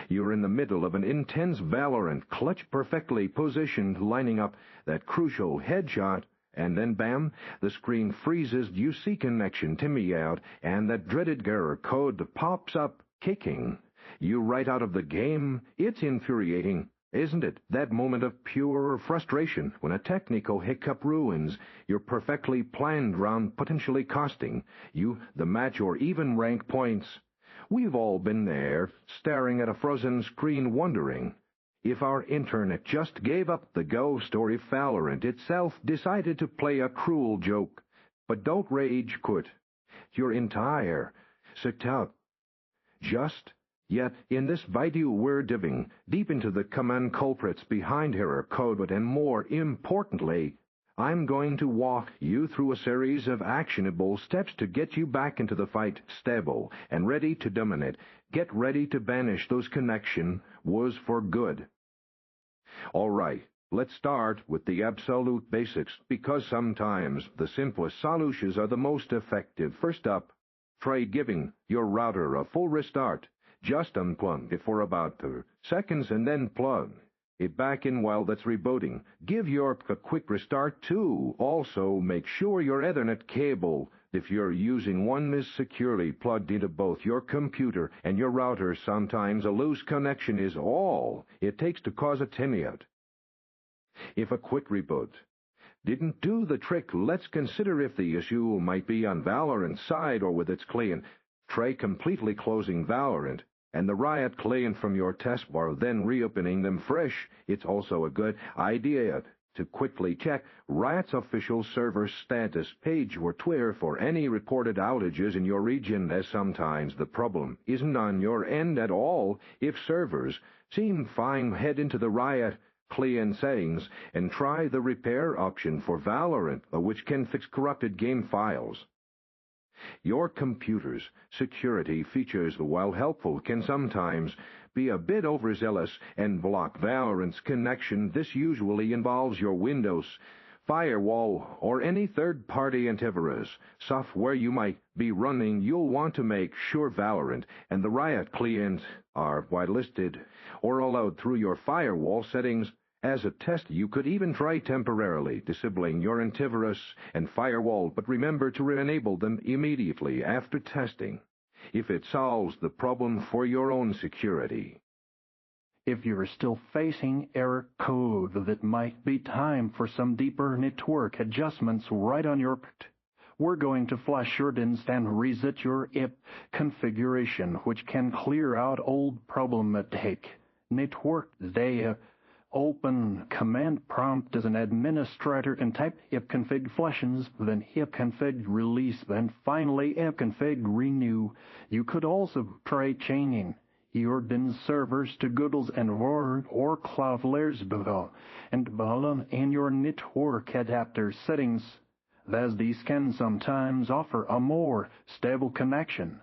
You're in the middle of an intense VALORANT, clutch perfectly positioned, lining up that crucial headshot, and then bam, the screen freezes, you see connection, Timeout, and that dreaded error code pops up, kicking you right out of the game. It's infuriating, isn't it? That moment of pure frustration when a technical hiccup ruins your perfectly planned round, potentially costing you the match or even rank points. We've all been there, staring at a frozen screen wondering if our internet just gave up the ghost or if VALORANT itself decided to play a cruel joke. But don't rage quit. Your entire sucked out. Just yet in this video we're diving deep into the command culprits behind error code, but and more importantly, I'm going to walk you through a series of actionable steps to get you back into the fight, stable and ready to dominate. Get ready to banish those connection woes for good. All right, let's start with the absolute basics, because sometimes the simplest solutions are the most effective. First up, try giving your router a full restart. Just unplug it for about 2 seconds and then plug it back in while that's rebooting. Give your a quick restart too. Also, make sure your Ethernet cable, if you're using one, is securely plugged into both your computer and your router. Sometimes a loose connection is all it takes to cause a timeout. If a quick reboot didn't do the trick, let's consider if the issue might be on VALORANT's side or with its client. Try completely closing VALORANT and the Riot client from your taskbar, then reopening them fresh. It's also a good idea to quickly check Riot's official server status page or Twitter for any reported outages in your region, as sometimes the problem isn't on your end at all. If servers seem fine, head into the Riot client settings and try the repair option for VALORANT, which can fix corrupted game files. Your computer's security features, while helpful, can sometimes be a bit overzealous and block VALORANT's connection. This usually involves your Windows firewall or any third-party antivirus software you might be running. You'll want to make sure VALORANT and the Riot client are whitelisted or allowed through your firewall settings. As a test, you could even try temporarily disabling your antivirus and firewall, but remember to re-enable them immediately after testing, if it solves the problem for your own security. If you're still facing error code, that might be time for some deeper network adjustments right on your part. We're going to flash your DINs and reset your IP configuration, which can clear out old problematic network data. Open command prompt as an administrator and type ipconfig flashes, then ipconfig release, then finally ipconfig renew. You could also try chaining your DIN servers to Google's Envoy or Cloudflare's below and below in your network adapter settings, as these can sometimes offer a more stable connection.